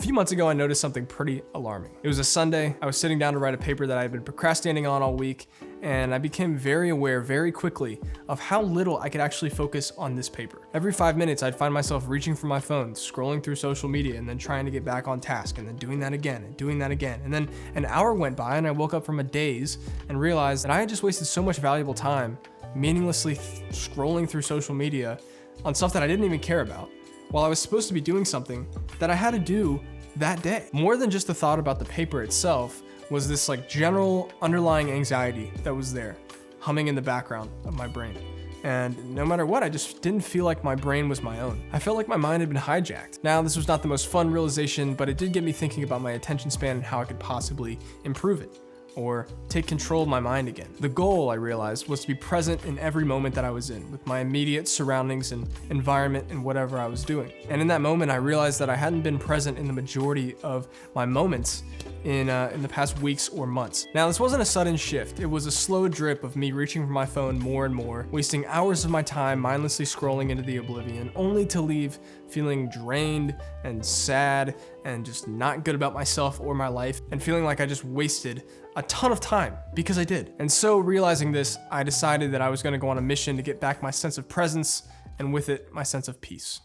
few months ago, I noticed something pretty alarming. It was a Sunday. I was sitting down to write a paper that I had been procrastinating on all week, and I became very aware very quickly of how little I could actually focus on this paper. Every 5 minutes, I'd find myself reaching for my phone, scrolling through social media, and then trying to get back on task, and then doing that again, and doing that again. And then an hour went by, and I woke up from a daze and realized that I had just wasted so much valuable time meaninglessly scrolling through social media on stuff that I didn't even care about, while I was supposed to be doing something that I had to do that day. More than just the thought about the paper itself was this like general underlying anxiety that was there, humming in the background of my brain. And no matter what, I just didn't feel like my brain was my own. I felt like my mind had been hijacked. Now, this was not the most fun realization, but it did get me thinking about my attention span and how I could possibly improve it, or take control of my mind again. The goal, I realized, was to be present in every moment that I was in, with my immediate surroundings and environment and whatever I was doing. And in that moment, I realized that I hadn't been present in the majority of my moments in the past weeks or months. Now, this wasn't a sudden shift. It was a slow drip of me reaching for my phone more and more, wasting hours of my time mindlessly scrolling into the oblivion, only to leave feeling drained and sad and just not good about myself or my life, and feeling like I just wasted a ton of time, because I did. And so, realizing this, I decided that I was gonna go on a mission to get back my sense of presence, and with it, my sense of peace.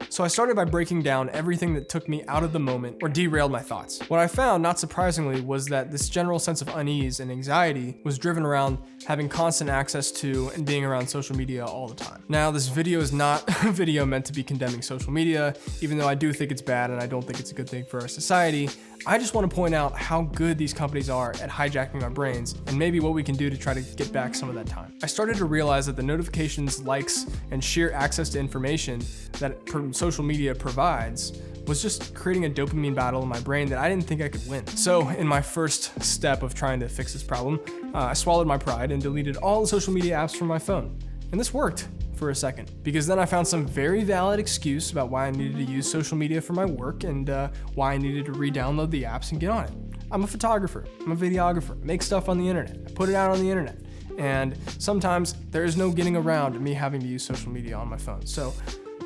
So I started by breaking down everything that took me out of the moment or derailed my thoughts. What I found, not surprisingly, was that this general sense of unease and anxiety was driven around having constant access to and being around social media all the time. Now, this video is not a video meant to be condemning social media, even though I do think it's bad and I don't think it's a good thing for our society. I just want to point out how good these companies are at hijacking our brains, and maybe what we can do to try to get back some of that time. I started to realize that the notifications, likes, and sheer access to information that social media provides was just creating a dopamine battle in my brain that I didn't think I could win. So in my first step of trying to fix this problem, I swallowed my pride and deleted all the social media apps from my phone. And this worked for a second, because then I found some very valid excuse about why I needed to use social media for my work and why I needed to re-download the apps and get on it. I'm a photographer, I'm a videographer, make stuff on the internet, I put it out on the internet. And sometimes there is no getting around me having to use social media on my phone. So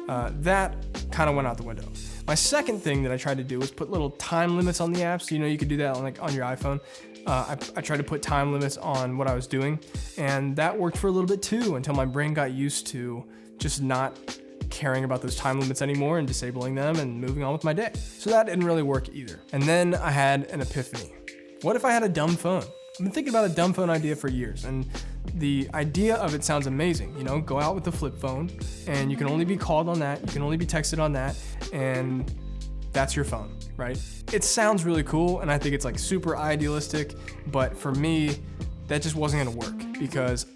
that kind of went out the window. My second thing that I tried to do was put little time limits on the apps. You know, you could do that on your iPhone. I tried to put time limits on what I was doing, and that worked for a little bit too, until my brain got used to just not caring about those time limits anymore and disabling them and moving on with my day. So that didn't really work either. And then I had an epiphany. What if I had a dumb phone? I've been thinking about a dumb phone idea for years, and the idea of it sounds amazing. You know, go out with a flip phone, and you can only be called on that, you can only be texted on that, and that's your phone, right? It sounds really cool, and I think it's like super idealistic, but for me, that just wasn't gonna work, because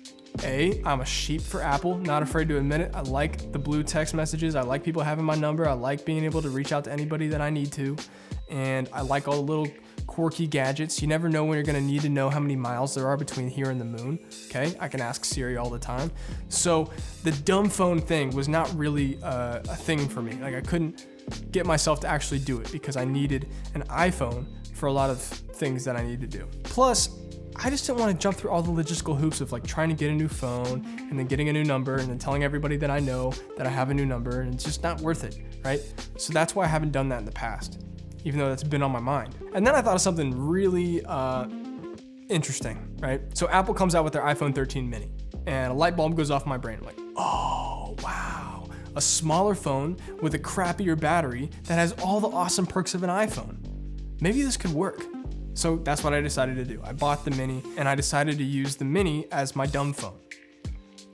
A, I'm a sheep for Apple, not afraid to admit it. I like the blue text messages, I like people having my number, I like being able to reach out to anybody that I need to, and I like all the little quirky gadgets. You never know when you're gonna need to know how many miles there are between here and the moon, okay? I can ask Siri all the time. So the dumb phone thing was not really a thing for me. Like, I couldn't get myself to actually do it because I needed an iPhone for a lot of things that I need to do. Plus, I just didn't want to jump through all the logistical hoops of like trying to get a new phone and then getting a new number and then telling everybody that I know that I have a new number, and it's just not worth it, right? So that's why I haven't done that in the past, even though that's been on my mind. And then I thought of something really interesting, right? So Apple comes out with their iPhone 13 mini, and a light bulb goes off in my brain. I'm like, oh, wow. A smaller phone with a crappier battery that has all the awesome perks of an iPhone. Maybe this could work. So that's what I decided to do. I bought the mini, and I decided to use the mini as my dumb phone.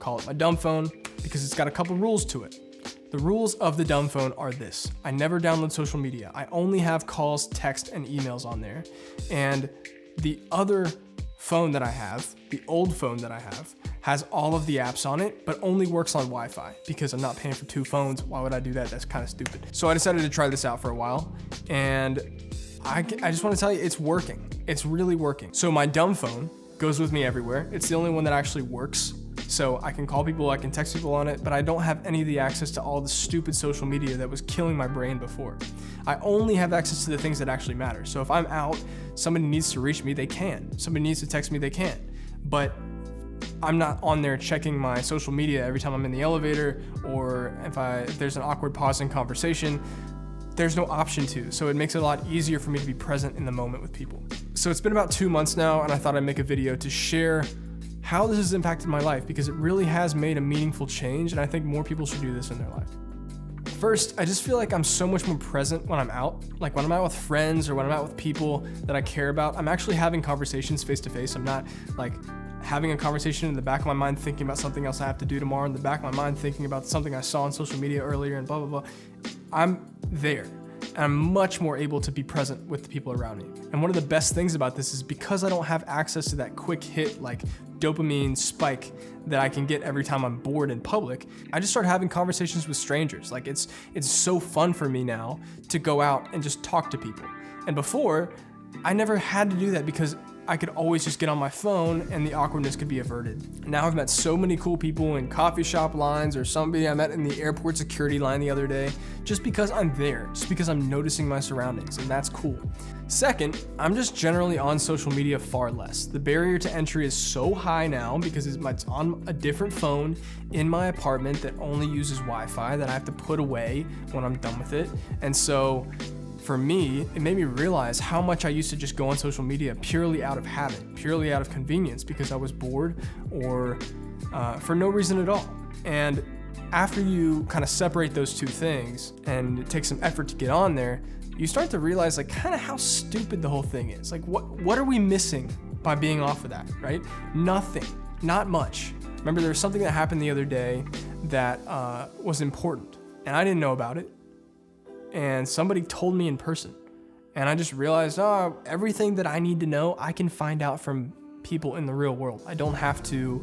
Call it my dumb phone because it's got a couple rules to it. The rules of the dumb phone are this: I never download social media. I only have calls, text, and emails on there. And the other phone that I have, the old phone that I have, has all of the apps on it, but only works on Wi-Fi because I'm not paying for two phones. Why would I do that? That's kind of stupid. So I decided to try this out for a while, and I just want to tell you, it's working. It's really working. So my dumb phone goes with me everywhere. It's the only one that actually works. So I can call people, I can text people on it, but I don't have any of the access to all the stupid social media that was killing my brain before. I only have access to the things that actually matter. So if I'm out, somebody needs to reach me, they can. Somebody needs to text me, they can. But I'm not on there checking my social media every time I'm in the elevator, or if there's an awkward pause in conversation. there's no option to. So it makes it a lot easier for me to be present in the moment with people. So it's been about 2 months now, and I thought I'd make a video to share how this has impacted my life, because it really has made a meaningful change, and I think more people should do this in their life. First, I just feel like I'm so much more present when I'm out. Like when I'm out with friends or when I'm out with people that I care about, I'm actually having conversations face to face. I'm not like having a conversation in the back of my mind thinking about something else I have to do tomorrow, in the back of my mind thinking about something I saw on social media earlier and blah, blah, blah. I'm there. And I'm much more able to be present with the people around me. And one of the best things about this is because I don't have access to that quick hit, like dopamine spike that I can get every time I'm bored in public, I just start having conversations with strangers. Like it's so fun for me now to go out and just talk to people. And before, I never had to do that because I could always just get on my phone and the awkwardness could be averted. Now I've met so many cool people in coffee shop lines, or somebody I met in the airport security line the other day, just because I'm there, just because I'm noticing my surroundings, and that's cool. Second, I'm just generally on social media far less. The barrier to entry is so high now because it's on a different phone in my apartment that only uses Wi-Fi that I have to put away when I'm done with it. And so for me, it made me realize how much I used to just go on social media purely out of habit, purely out of convenience, because I was bored or for no reason at all. And after you kind of separate those two things and it takes some effort to get on there, you start to realize like kind of how stupid the whole thing is. Like what are we missing by being off of that, right? Nothing, not much. Remember, there was something that happened the other day that was important and I didn't know about it. And somebody told me in person, and I just realized, everything that I need to know, I can find out from people in the real world. I don't have to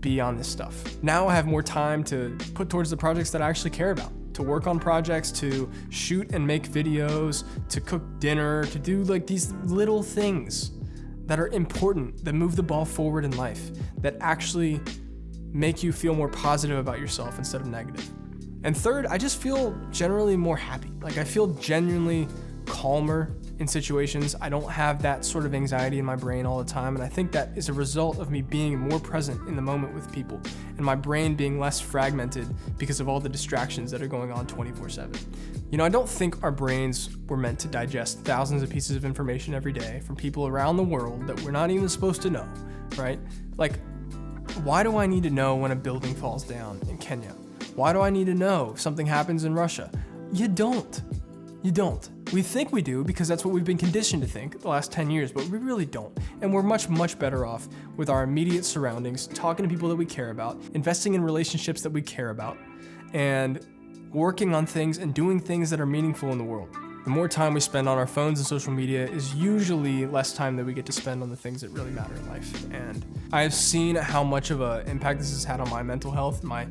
be on this stuff. Now I have more time to put towards the projects that I actually care about, to work on projects, to shoot and make videos, to cook dinner, to do like these little things that are important, that move the ball forward in life, that actually make you feel more positive about yourself instead of negative. And third, I just feel generally more happy. Like I feel genuinely calmer in situations. I don't have that sort of anxiety in my brain all the time. And I think that is a result of me being more present in the moment with people and my brain being less fragmented because of all the distractions that are going on 24/7. You know, I don't think our brains were meant to digest thousands of pieces of information every day from people around the world that we're not even supposed to know, right? Like, why do I need to know when a building falls down in Kenya? Why do I need to know if something happens in Russia? You don't. You don't. We think we do because that's what we've been conditioned to think the last 10 years, but we really don't. And we're much, much better off with our immediate surroundings, talking to people that we care about, investing in relationships that we care about, and working on things and doing things that are meaningful in the world. The more time we spend on our phones and social media is usually less time that we get to spend on the things that really matter in life. And I've seen how much of an impact this has had on my mental health, my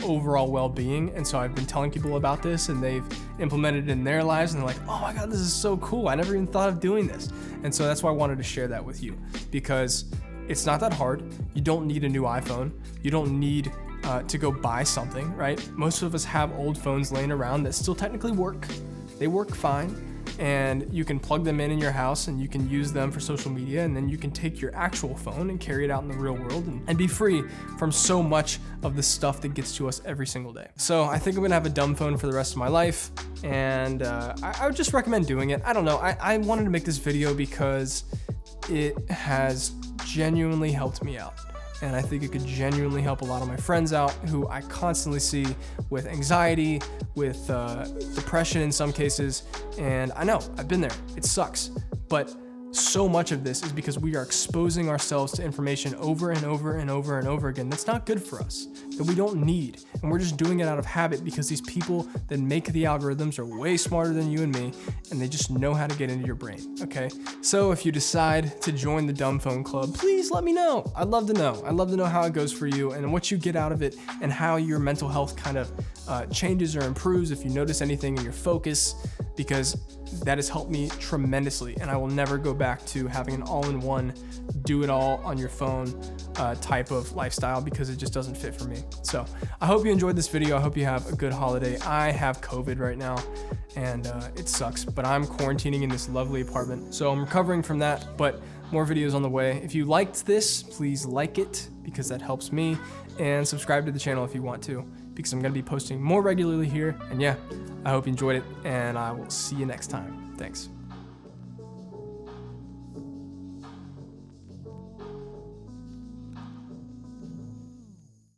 overall well-being. And so I've been telling people about this and they've implemented it in their lives and they're like, oh my God, this is so cool. I never even thought of doing this. And so that's why I wanted to share that with you, because it's not that hard. You don't need a new iPhone. You don't need to go buy something, right? Most of us have old phones laying around that still technically work. They work fine, and you can plug them in your house and you can use them for social media, and then you can take your actual phone and carry it out in the real world and be free from so much of the stuff that gets to us every single day. So I think I'm gonna have a dumb phone for the rest of my life, and I would just recommend doing it. I don't know, I wanted to make this video because it has genuinely helped me out. And I think it could genuinely help a lot of my friends out who I constantly see with anxiety, with depression in some cases. And I know, I've been there, it sucks. But so much of this is because we are exposing ourselves to information over and over and over and over again that's not good for us, that we don't need. And we're just doing it out of habit because these people that make the algorithms are way smarter than you and me, and they just know how to get into your brain, okay? So if you decide to join the Dumb Phone Club, please let me know. I'd love to know. I'd love to know how it goes for you and what you get out of it and how your mental health kind of changes or improves, if you notice anything in your focus, because that has helped me tremendously, and I will never go back to having an all-in-one, do-it-all on your phone type of lifestyle, because it just doesn't fit for me. So I hope you enjoyed this video. I hope you have a good holiday. I have COVID right now, and it sucks, but I'm quarantining in this lovely apartment, so I'm recovering from that, but more videos on the way. If you liked this, please like it, because that helps me, and subscribe to the channel if you want to, because I'm going to be posting more regularly here. And yeah, I hope you enjoyed it, and I will see you next time. Thanks.